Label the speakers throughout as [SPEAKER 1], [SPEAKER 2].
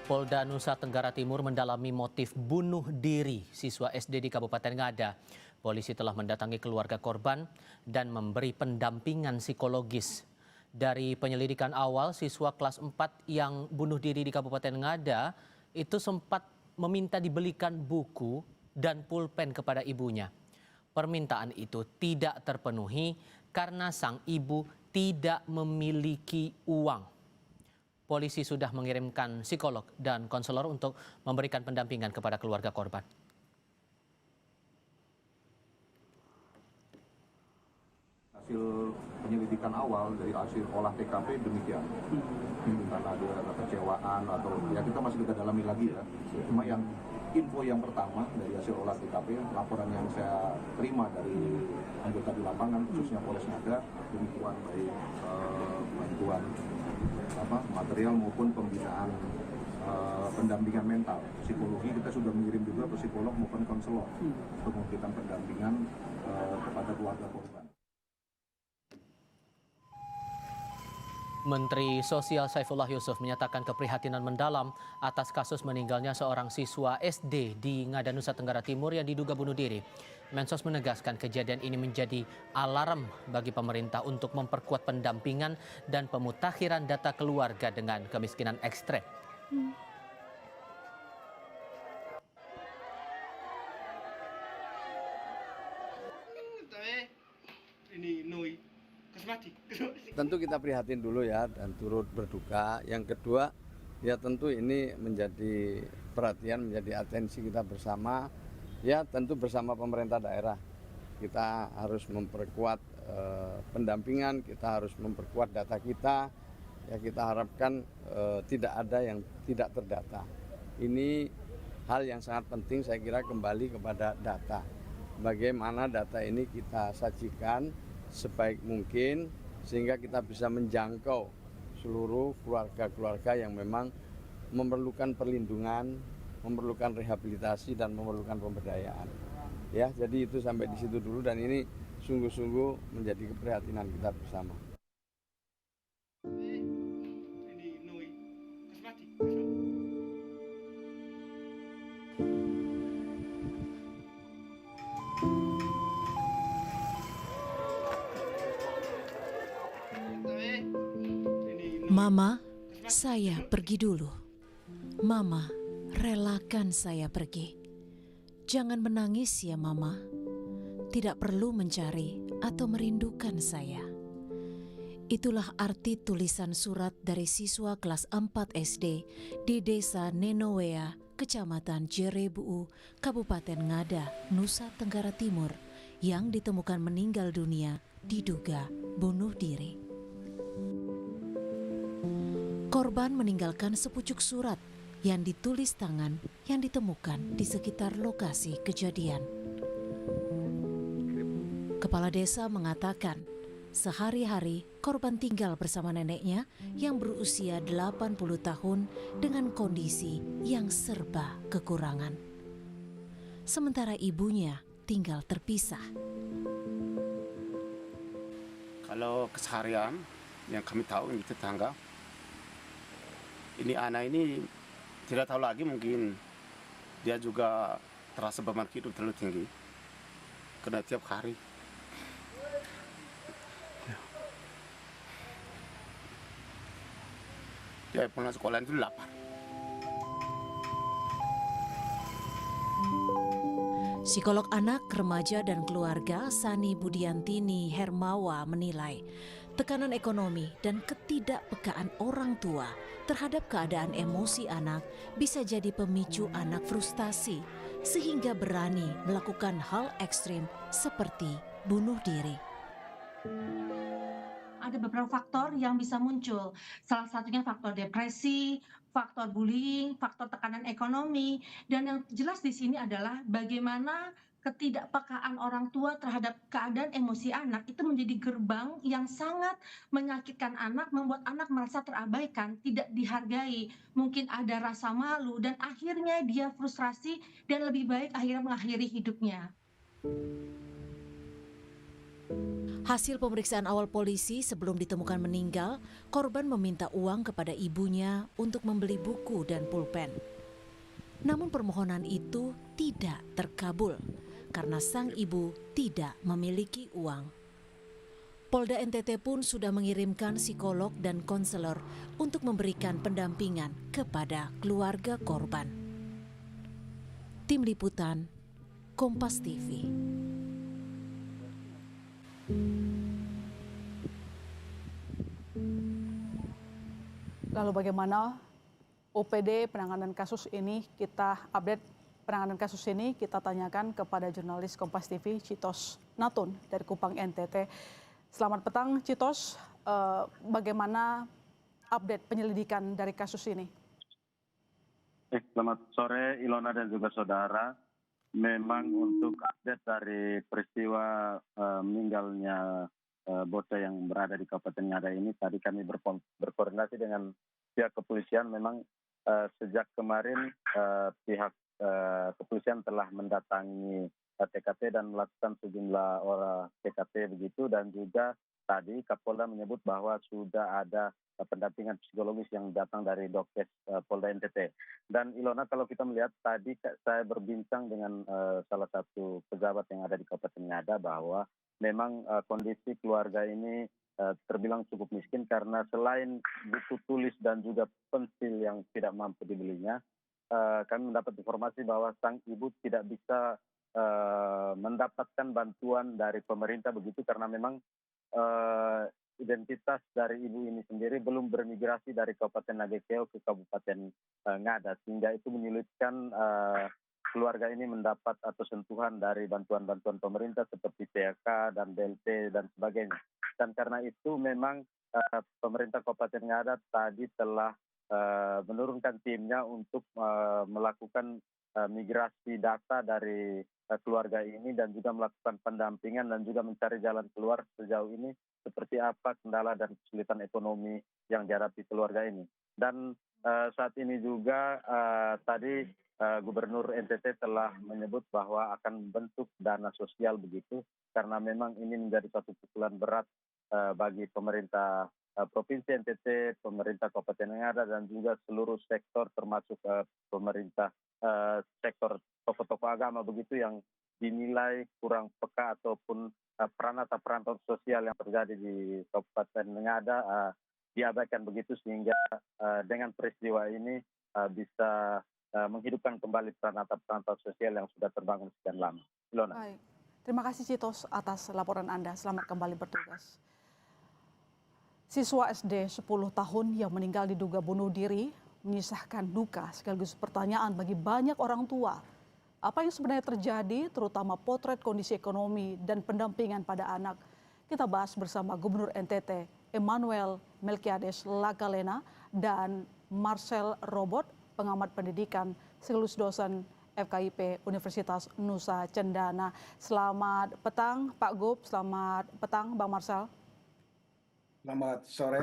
[SPEAKER 1] Polda Nusa Tenggara Timur mendalami motif bunuh diri siswa SD di Kabupaten Ngada. Polisi telah mendatangi keluarga korban dan memberi pendampingan psikologis. Dari penyelidikan awal, siswa kelas 4 yang bunuh diri di Kabupaten Ngada itu sempat meminta dibelikan buku dan pulpen kepada ibunya. Permintaan itu tidak terpenuhi karena sang ibu tidak memiliki uang. Polisi sudah mengirimkan psikolog dan konselor untuk memberikan pendampingan kepada keluarga korban.
[SPEAKER 2] Hasil penyelidikan awal dari hasil olah TKP demikian. Karena ada kekecewaan atau ya kita masih kita dalami lagi ya. Cuma yang info yang pertama dari hasil olah TKP, laporan yang saya terima dari anggota di lapangan khususnya Polres Ngada, demikian baik bantuan material maupun pembinaan pendampingan mental, psikologi kita sudah mengirim juga ke psikolog maupun konselor untuk memberikan pendampingan kepada keluarga korban.
[SPEAKER 1] Menteri Sosial Saifullah Yusuf menyatakan keprihatinan mendalam atas kasus meninggalnya seorang siswa SD di Ngada, Nusa Tenggara Timur yang diduga bunuh diri. Mensos menegaskan kejadian ini menjadi alarm bagi pemerintah untuk memperkuat pendampingan dan pemutakhiran data keluarga dengan kemiskinan ekstrem.
[SPEAKER 3] Tentu kita prihatin dulu ya dan turut berduka. Yang kedua, ya tentu ini menjadi perhatian, menjadi atensi kita bersama. Ya tentu bersama pemerintah daerah. Kita harus memperkuat pendampingan, kita harus memperkuat data kita. Ya kita harapkan tidak ada yang tidak terdata. Ini hal yang sangat penting saya kira kembali kepada data. Bagaimana data ini kita sajikan sebaik mungkin sehingga kita bisa menjangkau seluruh keluarga-keluarga yang memang memerlukan perlindungan, memerlukan rehabilitasi dan memerlukan pemberdayaan. Ya, jadi itu sampai di situ dulu dan ini sungguh-sungguh menjadi keprihatinan kita bersama.
[SPEAKER 4] Mama, saya pergi dulu. Mama, relakan saya pergi. Jangan menangis ya Mama. Tidak perlu mencari atau merindukan saya. Itulah arti tulisan surat dari siswa kelas 4 SD di Desa Nenowea, Kecamatan Jerebuu, Kabupaten Ngada, Nusa Tenggara Timur, yang ditemukan meninggal dunia diduga bunuh diri. Korban meninggalkan sepucuk surat yang ditulis tangan yang ditemukan di sekitar lokasi kejadian. Kepala desa mengatakan, sehari-hari korban tinggal bersama neneknya yang berusia 80 tahun dengan kondisi yang serba kekurangan. Sementara ibunya tinggal terpisah.
[SPEAKER 5] Kalau keseharian yang kami tahu ini tetangga, ini anak ini tidak tahu lagi, mungkin dia juga terasa beban hidup terlalu tinggi karena tiap hari dia pulang sekolah itu lapar.
[SPEAKER 4] Psikolog anak, remaja, dan keluarga Sani Budiantini Hermawa menilai tekanan ekonomi dan ketidakpekaan orang tua terhadap keadaan emosi anak bisa jadi pemicu anak frustasi sehingga berani melakukan hal ekstrim seperti bunuh diri.
[SPEAKER 6] Ada beberapa faktor yang bisa muncul. Salah satunya faktor depresi, faktor bullying, faktor tekanan ekonomi, dan yang jelas di sini adalah bagaimana ketidakpekaan orang tua terhadap keadaan emosi anak itu menjadi gerbang yang sangat menyakitkan anak, membuat anak merasa terabaikan, tidak dihargai, mungkin ada rasa malu, dan akhirnya dia frustrasi dan lebih baik akhirnya mengakhiri hidupnya.
[SPEAKER 4] Hasil pemeriksaan awal polisi sebelum ditemukan meninggal, korban meminta uang kepada ibunya untuk membeli buku dan pulpen. Namun permohonan itu tidak terkabul karena sang ibu tidak memiliki uang. Polda NTT pun sudah mengirimkan psikolog dan konselor untuk memberikan pendampingan kepada keluarga korban. Tim Liputan, Kompas TV.
[SPEAKER 7] Lalu bagaimana OPD penanganan kasus ini? Kita update penanganan kasus ini, kita tanyakan kepada jurnalis Kompas TV Citos Natun dari Kupang NTT. Selamat petang Citos, bagaimana update penyelidikan dari kasus ini?
[SPEAKER 8] Selamat sore Ilona dan juga saudara. Memang untuk update dari peristiwa meninggalnya bocah yang berada di Kabupaten Ngada ini, tadi kami berkoordinasi dengan pihak kepolisian. Memang sejak kemarin pihak kepolisian telah mendatangi TKP dan melakukan sejumlah olah TKP begitu, dan juga tadi Kapolda menyebut bahwa sudah ada pendampingan psikologis yang datang dari Dokes Polda NTT. Dan Ilona, kalau kita melihat tadi saya berbincang dengan salah satu pejabat yang ada di Kabupaten Ngada bahwa memang kondisi keluarga ini terbilang cukup miskin karena selain buku tulis dan juga pensil yang tidak mampu dibelinya, kami mendapat informasi bahwa sang ibu tidak bisa mendapatkan bantuan dari pemerintah begitu karena memang identitas dari ibu ini sendiri belum bermigrasi dari Kabupaten Nagekeo ke Kabupaten Ngada, sehingga itu menyulitkan keluarga ini mendapat atau sentuhan dari bantuan-bantuan pemerintah seperti PHK dan BLT dan sebagainya. Dan karena itu memang pemerintah Kabupaten Ngada tadi telah menurunkan timnya untuk melakukan migrasi data dari keluarga ini dan juga melakukan pendampingan dan juga mencari jalan keluar sejauh ini seperti apa kendala dan kesulitan ekonomi yang dihadapi keluarga ini. Dan saat ini juga tadi Gubernur NTT telah menyebut bahwa akan membentuk dana sosial begitu karena memang ini menjadi satu pukulan berat bagi pemerintah Provinsi NTT, pemerintah Kabupaten Ngada dan juga seluruh sektor termasuk pemerintah sektor tokoh-tokoh agama begitu yang dinilai kurang peka ataupun perantau sosial yang terjadi di Kabupaten Ngada diabaikan begitu, sehingga dengan peristiwa ini bisa menghidupkan kembali perantau sosial yang sudah terbangun sekian lama. Ilona.
[SPEAKER 7] Baik, terima kasih Citos atas laporan Anda. Selamat kembali bertugas. Siswa SD 10 tahun yang meninggal diduga bunuh diri menyisakan duka sekaligus pertanyaan bagi banyak orang tua. Apa yang sebenarnya terjadi, terutama potret kondisi ekonomi dan pendampingan pada anak. Kita bahas bersama Gubernur NTT, Emmanuel Melkiades Lakalena, dan Marcel Robot, pengamat pendidikan, sekaligus dosen FKIP Universitas Nusa Cendana. Selamat petang Pak Gub, selamat petang Bang Marcel.
[SPEAKER 9] Selamat sore.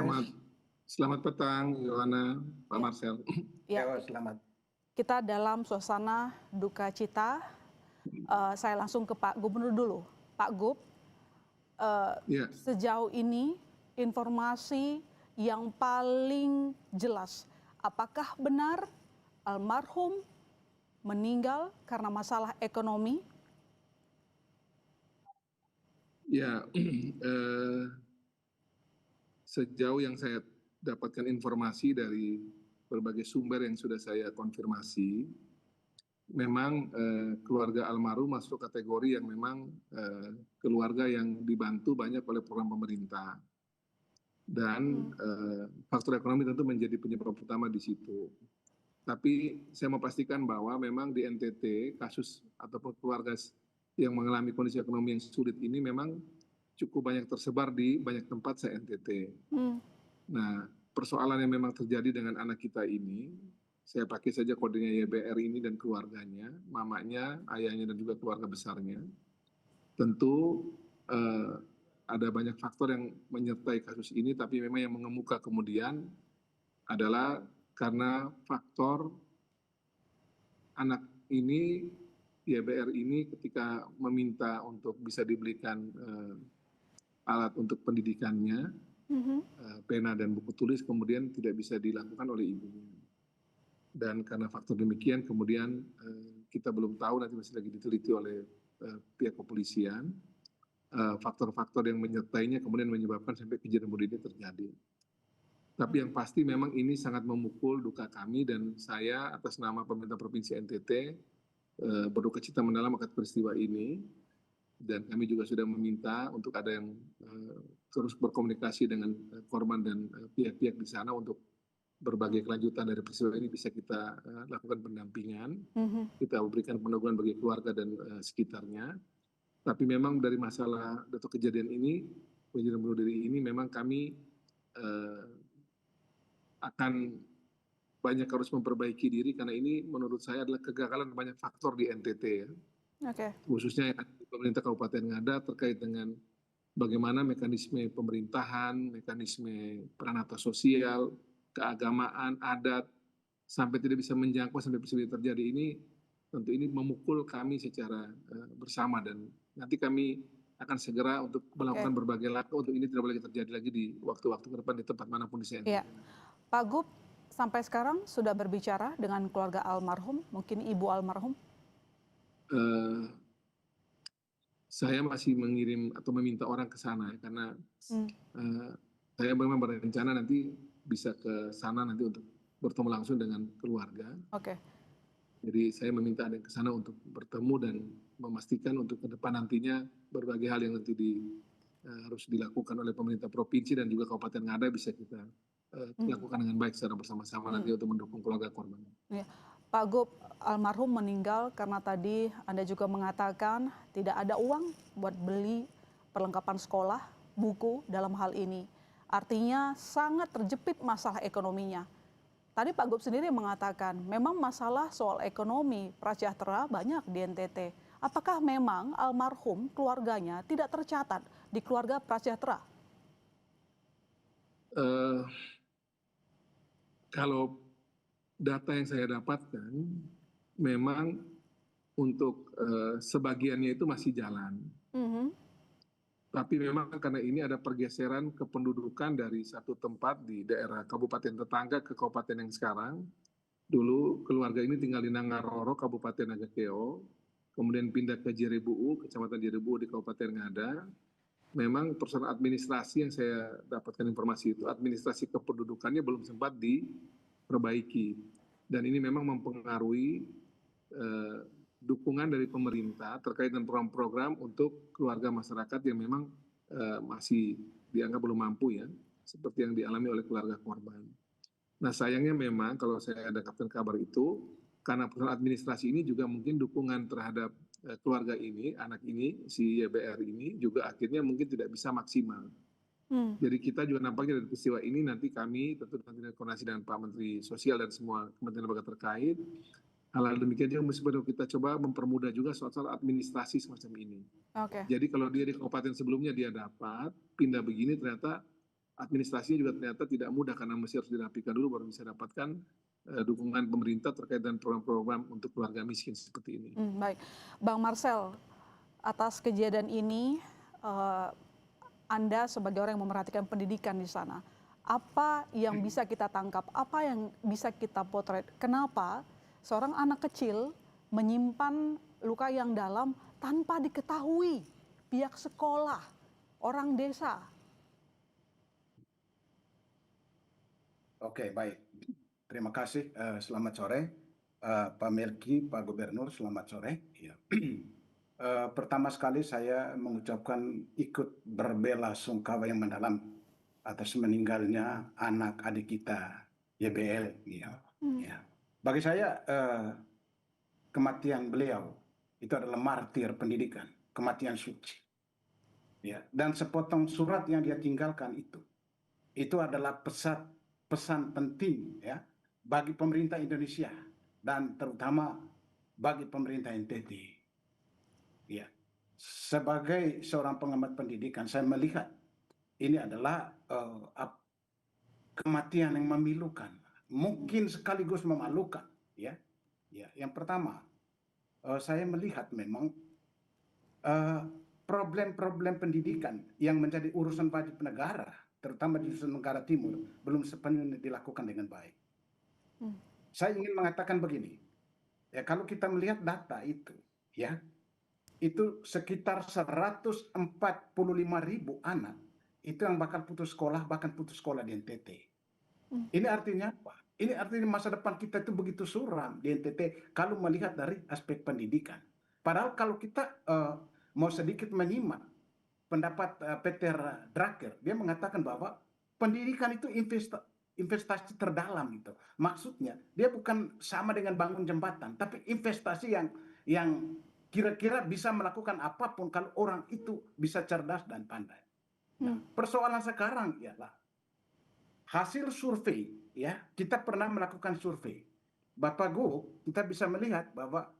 [SPEAKER 10] Selamat petang, Yohana, Pak Marcel.
[SPEAKER 9] Ya, selamat.
[SPEAKER 7] Kita dalam suasana duka cita. Saya langsung ke Pak Gubernur dulu. Pak Gub, sejauh ini informasi yang paling jelas, apakah benar almarhum meninggal karena masalah ekonomi?
[SPEAKER 10] Ya, sejauh yang saya dapatkan informasi dari berbagai sumber yang sudah saya konfirmasi, memang keluarga almarhum masuk kategori yang memang keluarga yang dibantu banyak oleh program pemerintah. Dan faktor ekonomi tentu menjadi penyebab utama di situ. Tapi saya mau pastikan bahwa memang di NTT kasus ataupun keluarga yang mengalami kondisi ekonomi yang sulit ini memang cukup banyak tersebar di banyak tempat se-NTT. Nah, persoalan yang memang terjadi dengan anak kita ini, saya pakai saja kodenya YBR ini dan keluarganya, mamanya, ayahnya dan juga keluarga besarnya. Tentu ada banyak faktor yang menyertai kasus ini, tapi memang yang mengemuka kemudian adalah karena faktor anak ini, YBR ini ketika meminta untuk bisa dibelikan alat untuk pendidikannya, pena dan buku tulis, kemudian tidak bisa dilakukan oleh ibunya. Dan karena faktor demikian, kemudian kita belum tahu, nanti masih lagi diteliti oleh pihak kepolisian, faktor-faktor yang menyertainya kemudian menyebabkan sampai kejadian bunuh diri terjadi. Tapi yang pasti memang ini sangat memukul duka kami, dan saya atas nama pemerintah Provinsi NTT berduka cita mendalam akan peristiwa ini. Dan kami juga sudah meminta untuk ada yang terus berkomunikasi dengan korban dan pihak-pihak di sana untuk berbagai kelanjutan dari peristiwa ini bisa kita lakukan pendampingan, kita berikan penanggulangan bagi keluarga dan sekitarnya. Tapi memang dari masalah atau kejadian ini, kejadian bunuh diri ini, memang kami akan banyak harus memperbaiki diri, karena ini menurut saya adalah kegagalan banyak faktor di NTT ya. Khususnya pemerintah Kabupaten Ngada terkait dengan bagaimana mekanisme pemerintahan, mekanisme peran atas sosial, keagamaan, adat, sampai tidak bisa menjangkau sampai peristiwa terjadi ini, tentu ini memukul kami secara bersama, dan nanti kami akan segera untuk melakukan berbagai langkah untuk ini tidak boleh terjadi lagi di waktu-waktu ke depan di tempat manapun di CNT.
[SPEAKER 7] Ya. Pak Gub, sampai sekarang sudah berbicara dengan keluarga almarhum, mungkin ibu almarhum?
[SPEAKER 10] Saya masih mengirim atau meminta orang ke sana ya, karena saya memang berencana nanti bisa ke sana nanti untuk bertemu langsung dengan keluarga. Jadi saya meminta ada yang ke sana untuk bertemu dan memastikan untuk ke depan nantinya berbagai hal yang nanti harus dilakukan oleh pemerintah provinsi dan juga Kabupaten Ngada bisa kita lakukan dengan baik secara bersama-sama nanti untuk mendukung keluarga korban.
[SPEAKER 7] Ya. Pak Gub, almarhum meninggal karena tadi Anda juga mengatakan tidak ada uang buat beli perlengkapan sekolah, buku dalam hal ini. Artinya sangat terjepit masalah ekonominya. Tadi Pak Gub sendiri mengatakan memang masalah soal ekonomi prasejahtera banyak di NTT. Apakah memang almarhum keluarganya tidak tercatat di keluarga prasejahtera?
[SPEAKER 10] Kalau data yang saya dapatkan, memang untuk sebagiannya itu masih jalan. Tapi memang karena ini ada pergeseran kependudukan dari satu tempat di daerah kabupaten tetangga ke kabupaten yang sekarang. Dulu keluarga ini tinggal di Nangaroro, Kabupaten Nagakeo, kemudian pindah ke Jerebuu, Kecamatan Jerebuu di Kabupaten Ngada. Memang persoalan administrasi yang saya dapatkan informasi itu, administrasi kependudukannya belum sempat diperbaiki. Dan ini memang mempengaruhi dukungan dari pemerintah terkait dengan program-program untuk keluarga masyarakat yang memang masih dianggap belum mampu ya, seperti yang dialami oleh keluarga korban. Nah sayangnya memang kalau saya dapatkan kabar itu, karena persoalan administrasi ini juga mungkin dukungan terhadap keluarga ini, anak ini, si YBR ini juga akhirnya mungkin tidak bisa maksimal. Jadi kita juga nampaknya dari peristiwa ini nanti kami tentu nanti koordinasi dengan Pak Menteri Sosial dan semua kementerian lembaga terkait. Hal demikian juga meskipun kita coba mempermudah juga soal administrasi semacam ini. Jadi kalau dia di kabupaten sebelumnya dia dapat, pindah begini ternyata administrasinya juga ternyata tidak mudah karena mesti harus dirapikan dulu baru bisa dapatkan dukungan pemerintah terkait dengan program-program untuk keluarga miskin seperti ini.
[SPEAKER 7] Baik, Bang Marcel, atas kejadian ini Anda sebagai orang yang memerhatikan pendidikan di sana, apa yang bisa kita tangkap, apa yang bisa kita potret? Kenapa seorang anak kecil menyimpan luka yang dalam tanpa diketahui pihak sekolah, orang desa?
[SPEAKER 9] Oke, baik. Terima kasih. Selamat sore, Pak Melki, Pak Gubernur. Selamat sore. Ya. Pertama sekali saya mengucapkan ikut berbela-sungkawa yang mendalam atas meninggalnya anak adik kita YBL. Ya. Bagi saya kematian beliau itu adalah martir pendidikan, kematian suci. Ya. Dan sepotong surat yang dia tinggalkan itu adalah pesan penting ya bagi pemerintah Indonesia dan terutama bagi pemerintah NTT. Ya, sebagai seorang pengamat pendidikan, saya melihat ini adalah kematian yang memilukan, mungkin sekaligus memalukan. Ya, yang pertama, saya melihat memang problem-problem pendidikan yang menjadi urusan wajib negara, terutama di Nusa Tenggara Timur, belum sepenuhnya dilakukan dengan baik. Saya ingin mengatakan begini, ya kalau kita melihat data itu, ya itu sekitar 145.000 anak itu yang bakal putus sekolah, bahkan putus sekolah di NTT. Ini artinya apa? Ini artinya masa depan kita itu begitu suram di NTT kalau melihat dari aspek pendidikan. Padahal kalau kita mau sedikit menyimak pendapat Peter Drucker, dia mengatakan bahwa pendidikan itu investasi terdalam gitu. Maksudnya dia bukan sama dengan bangun jembatan, tapi investasi yang kira-kira bisa melakukan apapun kalau orang itu bisa cerdas dan pandai. Nah, persoalan sekarang ialah hasil survei, ya kita pernah melakukan survei. Bapak Go, kita bisa melihat bahwa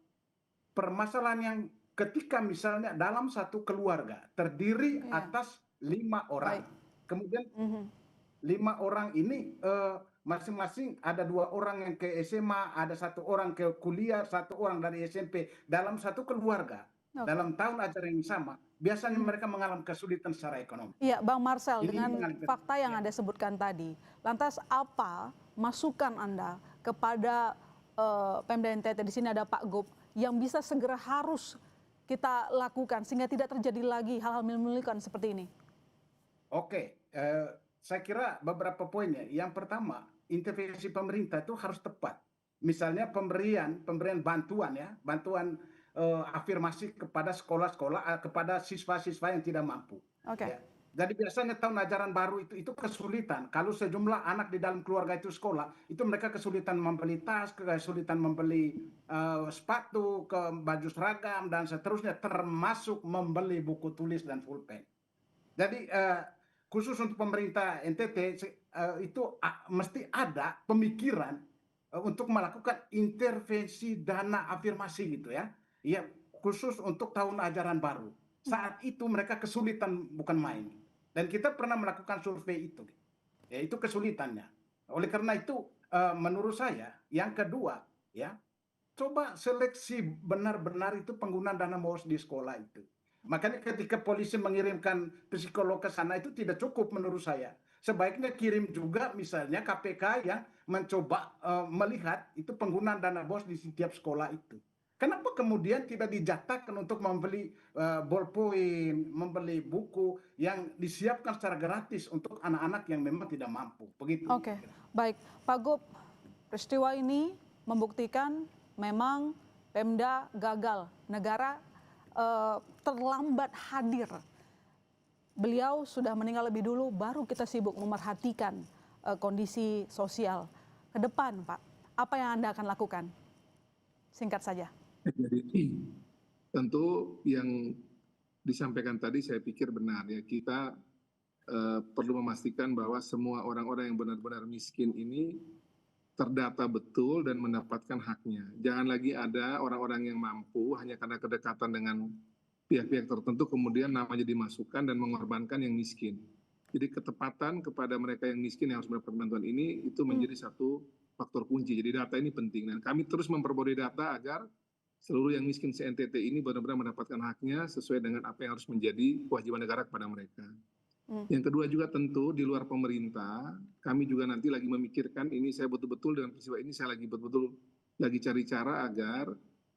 [SPEAKER 9] permasalahan yang ketika misalnya dalam satu keluarga terdiri atas 5 orang, kemudian 5 orang ini masing-masing ada 2 orang yang ke SMA, ada 1 orang ke kuliah, 1 orang dari SMP dalam satu keluarga. Dalam tahun ajaran yang sama, biasanya mereka mengalami kesulitan secara ekonomi.
[SPEAKER 7] Iya, Bang Marcel, dengan fakta yang Anda sebutkan tadi, lantas apa masukan Anda kepada Pemda NTT, di sini ada Pak Gop, yang bisa segera harus kita lakukan sehingga tidak terjadi lagi hal-hal memilukan seperti ini?
[SPEAKER 9] Oke, saya kira beberapa poinnya. Yang pertama, intervensi pemerintah itu harus tepat. Misalnya pemberian bantuan, ya, bantuan afirmasi kepada sekolah-sekolah, kepada siswa-siswa yang tidak mampu. Ya. Jadi biasanya tahun ajaran baru itu kesulitan. Kalau sejumlah anak di dalam keluarga itu sekolah, itu mereka kesulitan membeli tas, kesulitan membeli sepatu, baju seragam dan seterusnya, termasuk membeli buku tulis dan pulpen. Jadi khusus untuk pemerintah NTT itu mesti ada pemikiran untuk melakukan intervensi dana afirmasi gitu ya. Ya, khusus untuk tahun ajaran baru. Saat itu mereka kesulitan bukan main. Dan kita pernah melakukan survei itu. Ya, itu kesulitannya. Oleh karena itu menurut saya yang kedua, ya, coba seleksi benar-benar itu penggunaan dana BOS di sekolah itu. Makanya ketika polisi mengirimkan psikolog ke sana itu tidak cukup menurut saya. Sebaiknya kirim juga misalnya KPK yang mencoba melihat itu penggunaan dana BOS di setiap sekolah itu. Kenapa kemudian tidak dijatahkan untuk membeli ballpoint, membeli buku yang disiapkan secara gratis untuk anak-anak yang memang tidak mampu? Begitu.
[SPEAKER 7] Oke, baik. Pak Gop, peristiwa ini membuktikan memang Pemda gagal. Negara terlambat hadir. Beliau sudah meninggal lebih dulu, baru kita sibuk memerhatikan kondisi sosial. Ke depan, Pak, apa yang Anda akan lakukan? Singkat saja.
[SPEAKER 10] Jadi tentu yang disampaikan tadi saya pikir benar ya, kita perlu memastikan bahwa semua orang-orang yang benar-benar miskin ini terdata betul dan mendapatkan haknya. Jangan lagi ada orang-orang yang mampu hanya karena kedekatan dengan pihak-pihak tertentu kemudian namanya dimasukkan dan mengorbankan yang miskin. Jadi ketepatan kepada mereka yang miskin yang harus mendapatkan bantuan ini itu menjadi satu faktor kunci. Jadi data ini penting dan kami terus memperbarui data agar seluruh yang miskin se-NTT ini benar-benar mendapatkan haknya sesuai dengan apa yang harus menjadi kewajiban negara kepada mereka. Yang kedua juga tentu di luar pemerintah, kami juga nanti lagi memikirkan ini, saya betul-betul dengan peristiwa ini saya lagi betul-betul lagi cari cara agar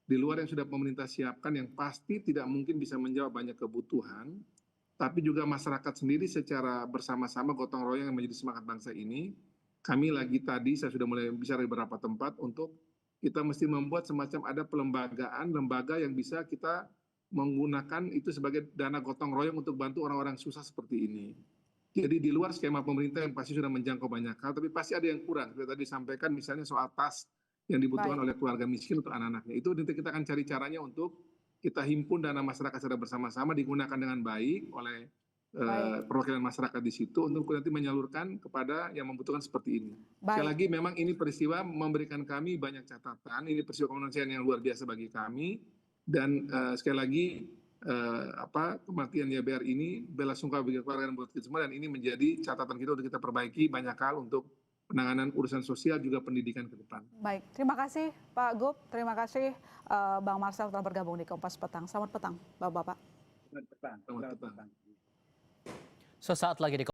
[SPEAKER 10] di luar yang sudah pemerintah siapkan yang pasti tidak mungkin bisa menjawab banyak kebutuhan, tapi juga masyarakat sendiri secara bersama-sama gotong royong yang menjadi semangat bangsa ini, kami lagi tadi saya sudah mulai bicara di beberapa tempat untuk kita mesti membuat semacam ada pelembagaan, lembaga yang bisa kita menggunakan itu sebagai dana gotong royong untuk bantu orang-orang susah seperti ini. Jadi di luar skema pemerintah yang pasti sudah menjangkau banyak hal, tapi pasti ada yang kurang. Seperti tadi disampaikan misalnya soal tas yang dibutuhkan oleh keluarga miskin untuk anak-anaknya. Itu nanti kita akan cari caranya untuk kita himpun dana masyarakat secara bersama-sama digunakan dengan baik oleh perwakilan masyarakat di situ untuk nanti menyalurkan kepada yang membutuhkan seperti ini. Sekali lagi memang ini peristiwa memberikan kami banyak catatan, ini peristiwa kemanusiaan yang luar biasa bagi kami dan sekali lagi kematian YBR ini bela sungkawa bagi keluarga dan buat kita semua dan ini menjadi catatan kita untuk kita perbaiki banyak hal untuk penanganan urusan sosial juga pendidikan ke depan.
[SPEAKER 7] Baik, terima kasih Pak Gop, terima kasih Bang Marcel telah bergabung di Kompas Petang. Selamat petang, Bapak-Bapak.
[SPEAKER 9] Selamat petang.
[SPEAKER 10] Selamat
[SPEAKER 9] Selamat
[SPEAKER 10] petang.
[SPEAKER 9] petang.
[SPEAKER 1] Sesaat lagi di